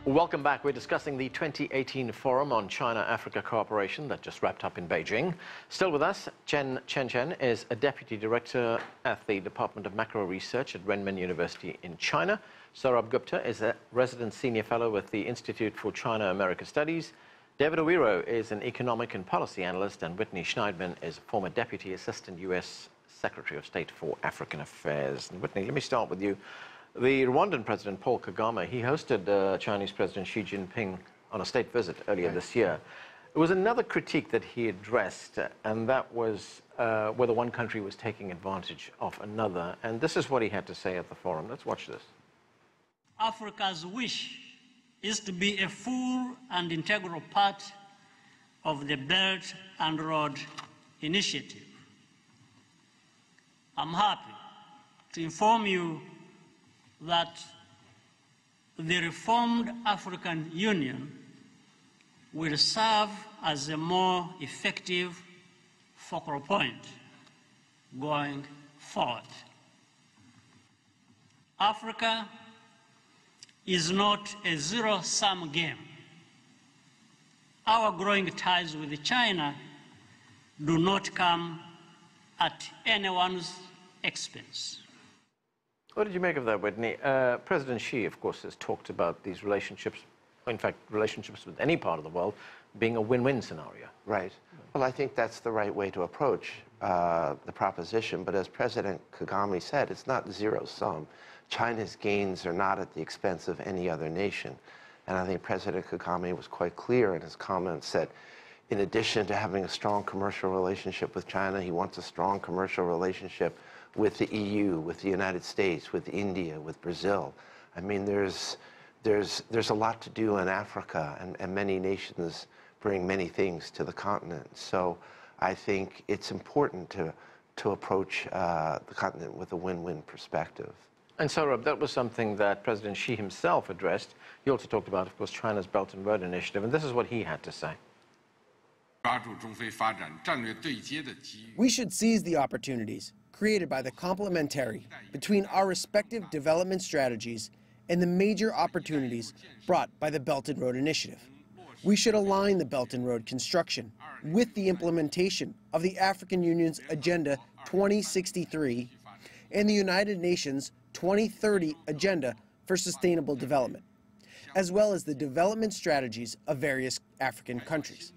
Welcome back. We're discussing the 2018 Forum on China-Africa Cooperation that just wrapped up in Beijing. Still with us, Chen Chenchen is a Deputy Director at the Department of Macro Research at Renmin University in China. Sourabh Gupta is a Resident Senior Fellow with the Institute for China-America Studies. David Owiro is an Economic and Policy Analyst, and Witney Schneidman is a former Deputy Assistant U.S. Secretary of State for African Affairs. And Witney, let me start with you. The Rwandan President Paul Kagame, he hosted Chinese President Xi Jinping on a state visit earlier this year. There was another critique that he addressed, and that was whether one country was taking advantage of another. And this is what he had to say at the forum. Let's watch this. Africa's wish is to be a full and integral part of the Belt and Road Initiative. I'm happy to inform you that the reformed African Union will serve as a more effective focal point going forward. Africa is not a zero-sum game. Our growing ties with China do not come at anyone's expense. What did you make of that, Whitney? President Xi, of course, has talked about these relationships, in fact, relationships with any part of the world, being a win-win scenario. Right. Well, I think that's the right way to approach the proposition. But as President Kagame said, it's not zero-sum. China's gains are not at the expense of any other nation. And I think President Kagame was quite clear in his comments that in addition to having a strong commercial relationship with China, he wants a strong commercial relationship with the EU, with the United States, with India, with Brazil. I mean, there's a lot to do in Africa, and many nations bring many things to the continent. So I think it's important to approach the continent with a win-win perspective. And Sourabh, that was something that President Xi himself addressed. He also talked about, of course, China's Belt and Road Initiative, and this is what he had to say. We should seize the opportunities created by the complementarity between our respective development strategies and the major opportunities brought by the Belt and Road Initiative. We should align the Belt and Road construction with the implementation of the African Union's Agenda 2063 and the United Nations 2030 Agenda for Sustainable Development, as well as the development strategies of various African countries.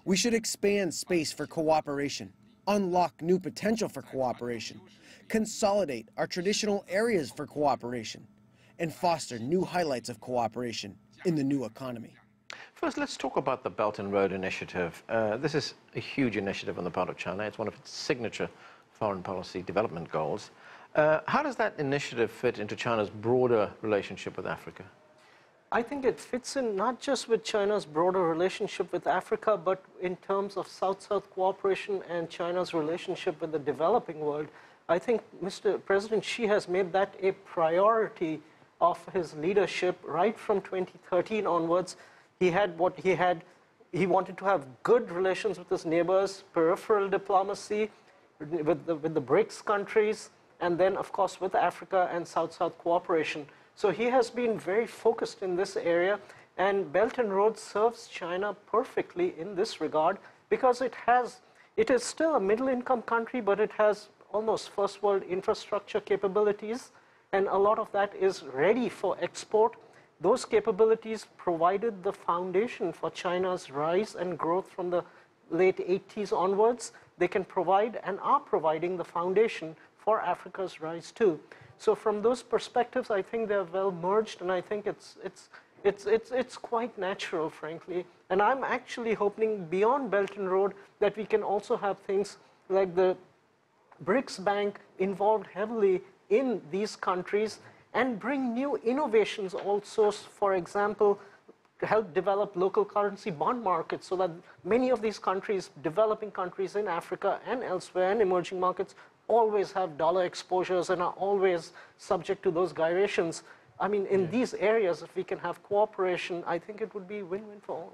We should expand space for cooperation, unlock new potential for cooperation, consolidate our traditional areas for cooperation, and foster new highlights of cooperation in the new economy. First, let's talk about the Belt and Road Initiative. This is a huge initiative on the part of China. It's one of its signature foreign policy development goals. How does that initiative fit into China's broader relationship with Africa? I think it fits in not just with China's broader relationship with Africa, but in terms of South-South cooperation and China's relationship with the developing world. I think President Xi has made that a priority of his leadership right from 2013 onwards. He wanted to have good relations with his neighbors, peripheral diplomacy with the BRICS countries, and then, of course, with Africa and South-South cooperation. So he has been very focused in this area, and Belt and Road serves China perfectly in this regard because it is still a middle-income country, but it has almost first-world infrastructure capabilities, and a lot of that is ready for export. Those capabilities provided the foundation for China's rise and growth from the late 80s onwards. They can provide and are providing the foundation for Africa's rise too. So from those perspectives, I think they're well merged, and I think it's quite natural, frankly. And I'm actually hoping beyond Belt and Road that we can also have things like the BRICS Bank involved heavily in these countries and bring new innovations also, for example, to help develop local currency bond markets so that many of these countries, developing countries in Africa and elsewhere and emerging markets, always have dollar exposures and are always subject to those gyrations. I mean, in these areas, if we can have cooperation, I think it would be win-win for all.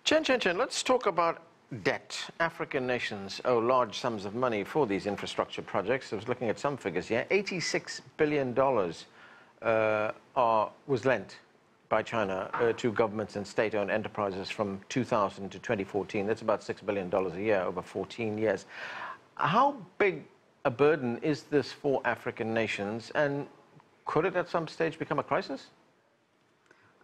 Chen Chenchen, let's talk about debt. African nations owe large sums of money for these infrastructure projects. I was looking at some figures here. $86 billion was lent by China to governments and state-owned enterprises from 2000 to 2014. That's about $6 billion a year over 14 years. How big a burden is this for African nations, and could it at some stage become a crisis?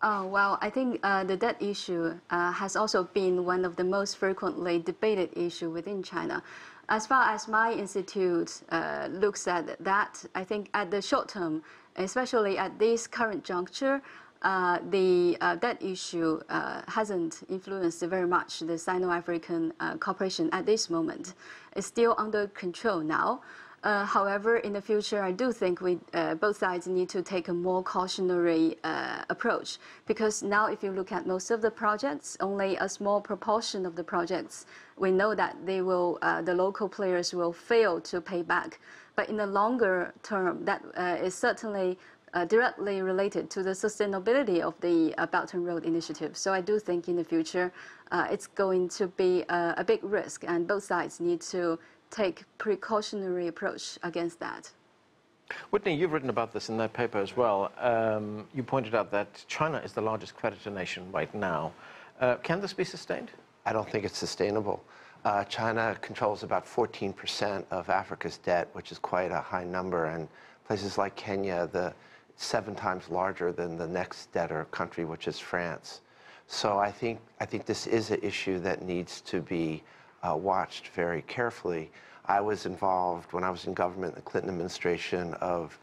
Well, I think the debt issue has also been one of the most frequently debated issues within China. As far as my institute looks at that, I think at the short term, especially at this current juncture, the debt issue hasn't influenced very much the Sino-African cooperation at this moment. It's still under control now. However, in the future, I do think both sides need to take a more cautionary approach, because now if you look at most of the projects, only a small proportion of the projects, we know that they will, the local players will fail to pay back. But in the longer term, that is certainly directly related to the sustainability of the Belt and Road Initiative. So I do think in the future, it's going to be a big risk, and both sides need to take precautionary approach against that. Witney, you've written about this in that paper as well. You pointed out that China is the largest creditor nation right now. Can this be sustained? I don't think it's sustainable. China controls about 14% of Africa's debt, which is quite a high number, and places like Kenya, 7 times larger than the next debtor country, which is France. So I think this is an issue that needs to be watched very carefully. I was involved when I was in government in the Clinton administration of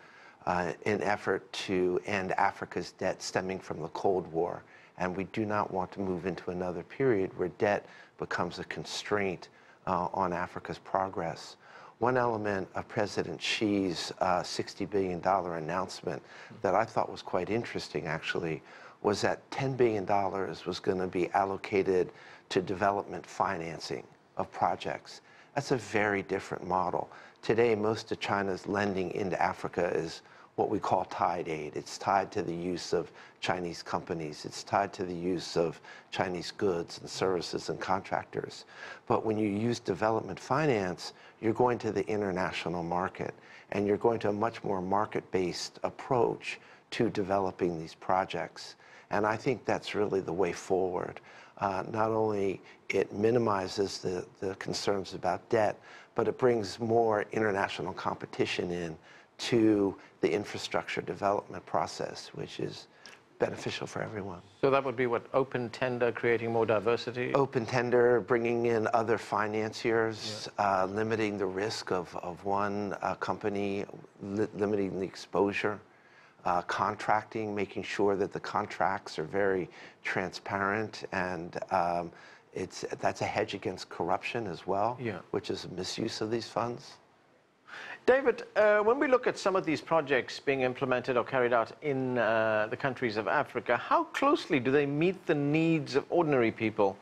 an effort to end Africa's debt stemming from the Cold War. And we do not want to move into another period where debt becomes a constraint on Africa's progress. One element of President Xi's $60 billion announcement that I thought was quite interesting, actually, was that $10 billion was going to be allocated to development financing of projects. That's a very different model. Today, most of China's lending into Africa is what we call tied aid. It's tied to the use of Chinese companies. It's tied to the use of Chinese goods and services and contractors. But when you use development finance, you're going to the international market, and you're going to a much more market-based approach to developing these projects. And I think that's really the way forward. Not only it minimizes the concerns about debt, but it brings more international competition in to the infrastructure development process, which is beneficial for everyone. So that would be what, open tender, creating more diversity? Open tender, bringing in other financiers, limiting the risk of one company, limiting the exposure. Contracting, making sure that the contracts are very transparent, and that's a hedge against corruption as well, which is a misuse of these funds. David, when we look at some of these projects being implemented or carried out in the countries of Africa, how closely do they meet the needs of ordinary people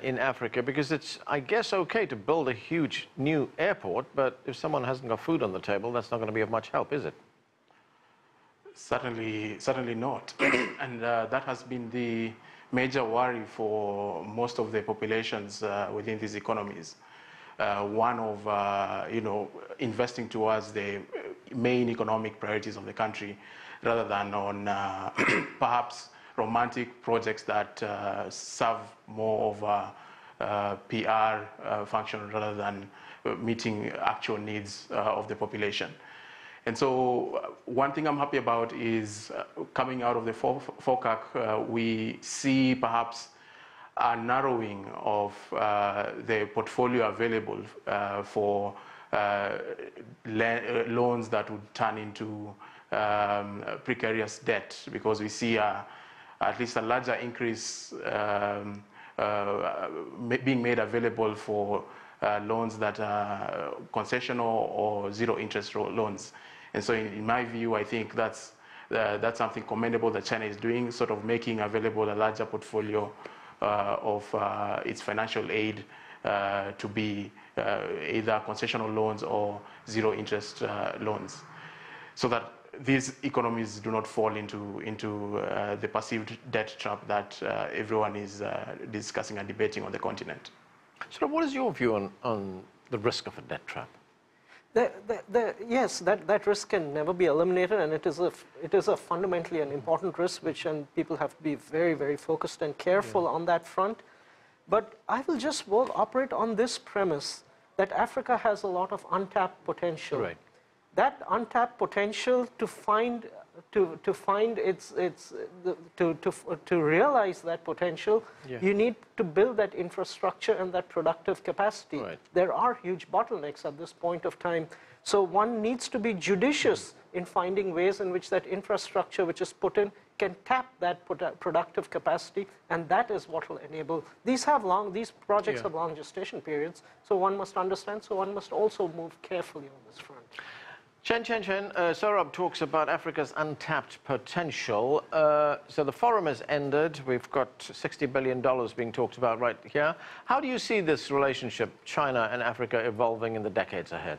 in Africa? Because it's, I guess, okay to build a huge new airport, but if someone hasn't got food on the table, that's not going to be of much help, is it? Certainly not. And that has been the major worry for most of the populations within these economies. One of, investing towards the main economic priorities of the country, rather than on perhaps romantic projects that serve more of a PR function rather than meeting actual needs of the population. And so one thing I'm happy about is coming out of the FOCAC, we see perhaps a narrowing of the portfolio available for loans that would turn into precarious debt, because we see at least a larger increase being made available for loans that are concessional or zero interest loans. And so in my view, I think that's something commendable that China is doing, sort of making available a larger portfolio of its financial aid to be either concessional loans or zero interest loans, so that these economies do not fall into the perceived debt trap that everyone is discussing and debating on the continent. So what is your view on the risk of a debt trap? Yes, that risk can never be eliminated, and it is a fundamentally an important risk, and people have to be very, very focused and careful on that front. But I will just operate on this premise that Africa has a lot of untapped potential. Right. That untapped potential to realize that potential, you need to build that infrastructure and that productive capacity. Right. There are huge bottlenecks at this point of time. So one needs to be judicious in finding ways in which that infrastructure which is put in can tap that productive capacity, and that is what will enable. These projects have long gestation periods, so one must understand, so one must also move carefully on this front. Chen Chenchen, Sourabh talks about Africa's untapped potential. So the forum has ended. We've got $60 billion being talked about right here. How do you see this relationship, China and Africa, evolving in the decades ahead?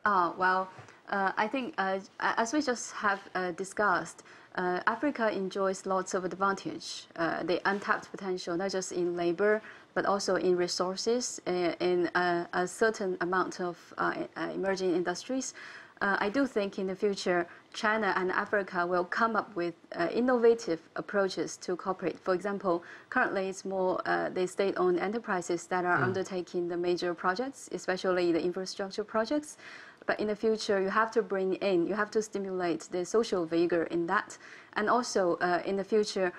I think, as we just have discussed, Africa enjoys lots of advantage. The untapped potential, not just in labor, but also in resources, in a certain amount of emerging industries. I do think in the future, China and Africa will come up with innovative approaches to cooperate. For example, currently it's more the state-owned enterprises that are undertaking the major projects, especially the infrastructure projects. But in the future, you have to stimulate the social vigor in that. And also, in the future,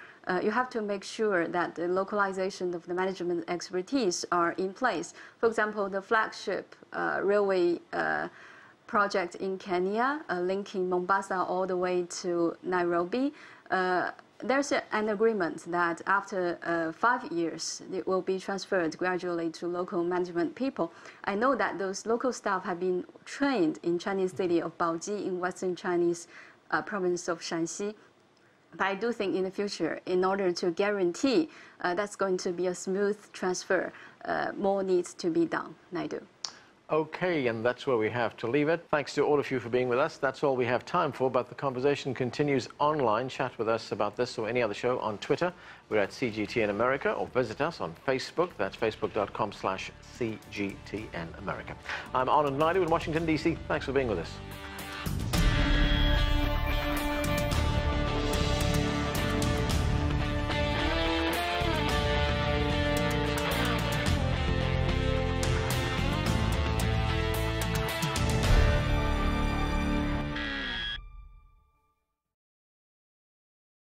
you have to make sure that the localization of the management expertise are in place. For example, the flagship railway project in Kenya, linking Mombasa all the way to Nairobi. There's an agreement that after 5 years, it will be transferred gradually to local management people. I know that those local staff have been trained in Chinese city of Baoji in western Chinese province of Shanxi. But I do think in the future, in order to guarantee that's going to be a smooth transfer, more needs to be done. I do. Okay, and that's where we have to leave it. Thanks to all of you for being with us. That's all we have time for, but the conversation continues online. Chat with us about this or any other show on Twitter. We're at CGTN America, or visit us on Facebook. That's facebook.com/CGTN America. I'm Anand Naidu in Washington, D.C. Thanks for being with us.